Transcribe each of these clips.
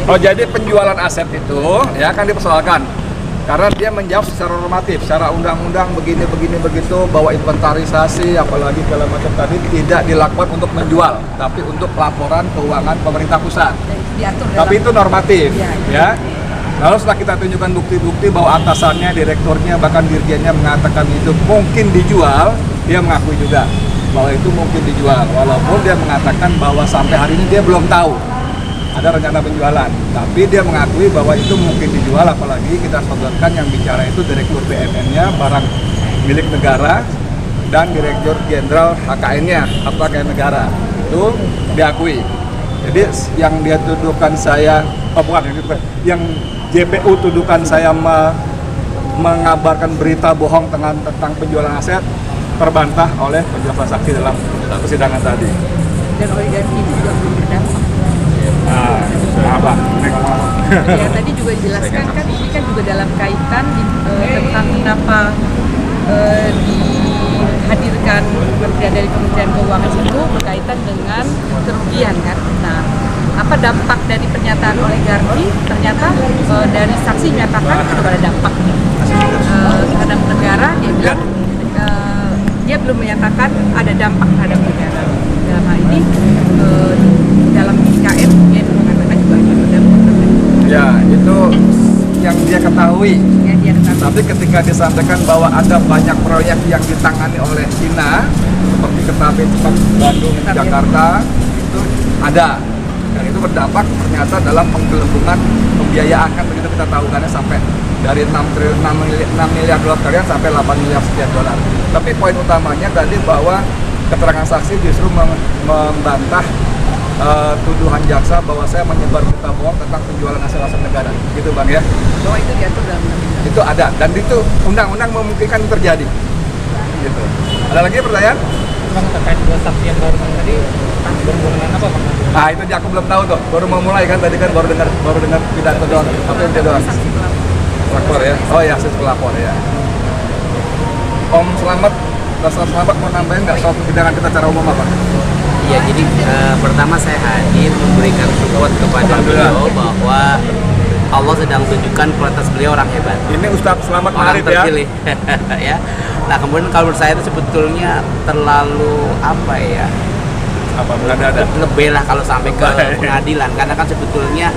Oh, jadi penjualan aset itu ya kan dipersoalkan karena dia menjawab secara normatif, secara undang-undang begini begitu, bahwa inventarisasi apalagi segala macam tadi tidak dilakukan untuk menjual, tapi untuk laporan keuangan pemerintah pusat. Tapi itu normatif, ya. Lalu setelah kita tunjukkan bukti-bukti bahwa atasannya, direkturnya, bahkan dirjennya mengatakan itu mungkin dijual, dia mengakui juga bahwa itu mungkin dijual, walaupun dia mengatakan bahwa sampai hari ini dia belum tahu ada rencana penjualan, tapi dia mengakui bahwa itu mungkin dijual, apalagi kita sodorkan yang bicara itu Direktur BNN-nya, barang milik negara, dan Direktur Jenderal HKN-nya, atau HKN negara, itu diakui. Jadi yang dia tuduhkan saya, yang JPU tuduhkan saya mengabarkan berita bohong tentang penjualan aset, terbantah oleh penjelasan saksi dalam persidangan tadi. Dan oligarki itu juga belum berdampak. Apa? Ya, tadi juga dijelaskan kan ini kan juga dalam kaitan tentang kenapa dihadirkan dari Kementerian Keuangan itu berkaitan dengan kerugian kan. Nah, apa dampak dari pernyataan oligarki? Ternyata dari saksi menyatakan itu ada dampak terhadap negara. Dia bilang dia belum menyatakan ada dampak terhadap negara. Dalam hal ini dalam IKN dia mengatakan juga ada dampak. Ya, itu yang dia ketahui. Tapi ketika disampaikan bahwa ada banyak proyek yang ditangani oleh Cina, seperti kereta api cepat Bandung Jakarta, itu ada. Dan itu berdampak ternyata dalam penggelembungan pembiayaan, kan begitu kita tahu kan, sampai dari 6 miliar dolar kalian sampai 8 miliar sekian dolar. Tapi poin utamanya tadi bahwa keterangan saksi justru membantah tuduhan jaksa bahwa saya menyebar berita bohong tentang penjualan aset-aset negara, gitu Bang ya. bahwa itu diatur dalam undang-undang. Itu ada, dan itu undang-undang memungkinkan itu terjadi. Gitu. Ada lagi pertanyaan? Bang, terkait dua saksi yang baru tadi, berhubungan apa Bang? Ah, itu aku belum tahu tuh, baru mau mulai kan, tadi kan baru dengar pidato doang. Apa yang dia doang? Saksi Pelapor ya? Oh ya, saksi pelapor ya. Om Selamat, Dasar Selamat mau nambahin nggak soal persidangan kita secara umum apa? Iya, jadi pertama saya hadir memberikan support kepada beliau bahwa Allah sedang tunjukkan kualitas beliau orang hebat. Ini Ustadz Selamat Orang Marif ya? terpilih, ya. Nah kemudian kalau menurut saya itu sebetulnya terlalu apa ya? Apa berada-ada? Lebih lah kalau sampai ke pengadilan, karena kan sebetulnya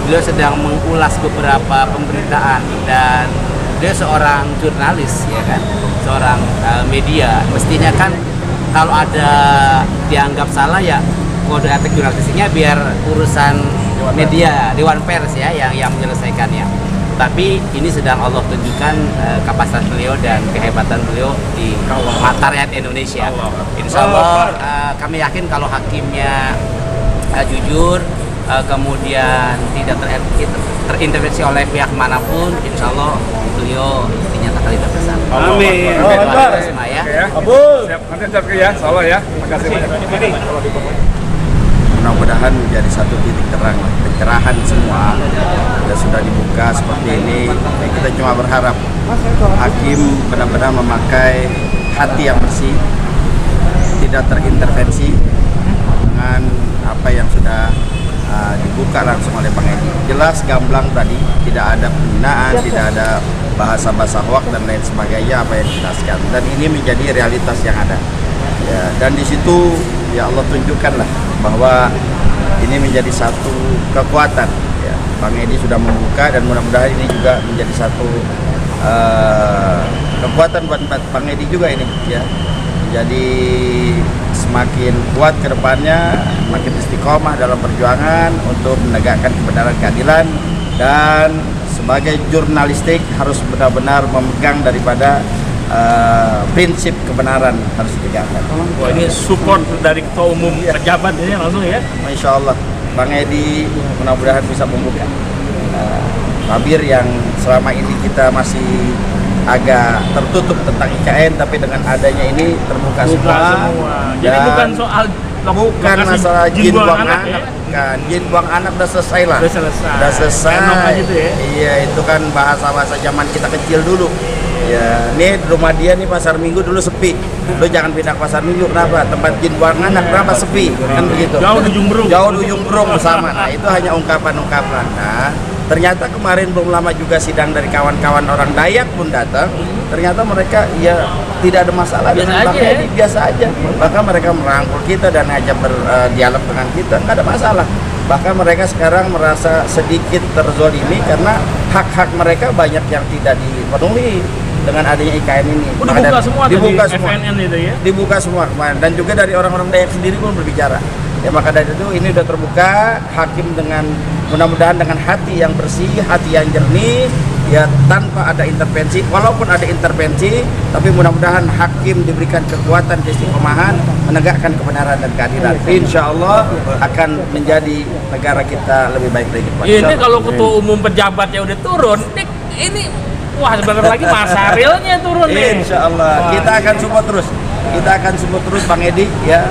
beliau sedang mengulas beberapa pemberitaan dan dia seorang jurnalis ya kan, seorang media. Mestinya kan kalau ada dianggap salah ya kode etik jurnalistiknya biar urusan media, Dewan Pers ya yang menyelesaikannya. Tapi ini sedang Allah tunjukkan kapasitas beliau dan kehebatan beliau di mata rakyat Indonesia. Insya Allah kami yakin kalau hakimnya jujur, kemudian tidak terintervensi oleh pihak manapun, insya Allah beliau dinyatakan tidak bersalah. Amin. Semua ya. Abul. Siap, nanti siap ya, insya Allah ya. Terima kasih banyak. Mudah-mudahan menjadi satu titik terang, pencerahan semua ya, sudah dibuka seperti ini. Kita cuma berharap hakim benar-benar memakai hati yang bersih, tidak terintervensi dengan apa yang sudah dibuka langsung oleh Bang Edi. Jelas gamblang tadi, tidak ada penghinaan, tidak ada bahasa-bahasa hoak dan lain sebagainya apa yang dijelaskan. Dan ini menjadi realitas yang ada. Ya, dan di situ ya Allah tunjukkanlah bahwa ini menjadi satu kekuatan. Ya, Bang Edi sudah membuka dan mudah-mudahan ini juga menjadi satu kekuatan buat Bang Edi juga ini. Ya, jadi semakin kuat ke depannya, makin istiqomah dalam perjuangan untuk menegakkan kebenaran keadilan, dan sebagai jurnalistik harus benar-benar memegang daripada prinsip kebenaran harus ditegakkan. Wah, ini support dari Ketua Umum pejabat ini langsung ya? Insya Allah Bang Edi mudah-mudahan bisa membuka tabir yang selama ini kita masih agak tertutup tentang IKN, tapi dengan adanya ini terbuka semua. Jadi bukan soal masalah jin buang anak, ya? Kan jin buang anak udah selesai lah. Udah selesai. Udah selesai. Enak gitu ya? Iya, itu kan bahasa-bahasa zaman kita kecil dulu. Ya, ini rumah dia nih pasar Minggu dulu sepi. Lo jangan pindah ke pasar Minggu, kenapa? Tempat jin buang anak, kenapa sepi? Kan begitu. Jauh di Ujung Berung. Jauh di Ujung Berung bersama. Nah, itu hanya ungkapan-ungkapan. Nah, ternyata kemarin belum lama juga sidang dari kawan-kawan orang Dayak pun datang. Ternyata mereka ya tidak ada masalah dengan Bang Edi, biasa aja. Bahkan mereka merangkul kita dan ngajak berdialog dengan kita, nggak ada masalah. Bahkan mereka sekarang merasa sedikit terzolimi karena hak-hak mereka banyak yang tidak dipenuhi dengan adanya IKN ini. Udah Maka buka semua dibuka tadi, semua. FNN itu ya? Dibuka semua kemarin. Dan juga dari orang-orang Dayak sendiri pun berbicara. Ya maka dari itu ini udah terbuka, hakim dengan mudah-mudahan dengan hati yang bersih, hati yang jernih, ya tanpa ada intervensi. Walaupun ada intervensi, tapi mudah-mudahan hakim diberikan kekuatan keistiqomahan menegakkan kebenaran dan keadilan. Insya Allah akan menjadi negara kita lebih baik lagi. Ini kalau ketua umum pejabatnya udah turun, ini wah sebentar lagi Masarelnya turun nih. Insya Allah kita akan support terus. Kita akan support terus Bang Edi ya.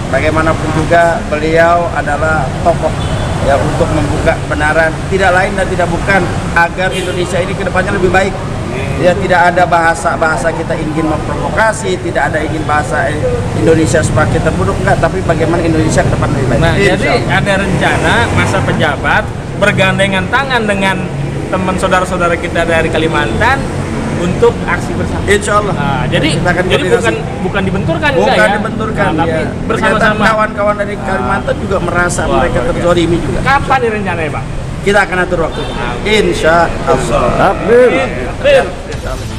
Bagaimanapun juga beliau adalah tokoh ya untuk membuka kebenaran, tidak lain dan tidak bukan agar Indonesia ini kedepannya lebih baik. Ya tidak ada bahasa kita ingin memprovokasi, tidak ada ingin bahasa Indonesia semakin terburuk, enggak, tapi bagaimana Indonesia ke depan lebih baik. Nah, jadi ada rencana masa pejabat bergandengan tangan dengan teman saudara-saudara kita dari Kalimantan untuk aksi bersama. Insya Allah. Nah, jadi Kita akan koordinasi. bukan dibenturkan Bukan enggak ya? dibenturkan, Nah, tapi ya. bersama-sama. Ternyata kawan-kawan dari Kalimantan juga merasa mereka terzolimi juga. Kapan nih rencananya, Bang? Kita akan atur waktu. Insya Allah. Amin.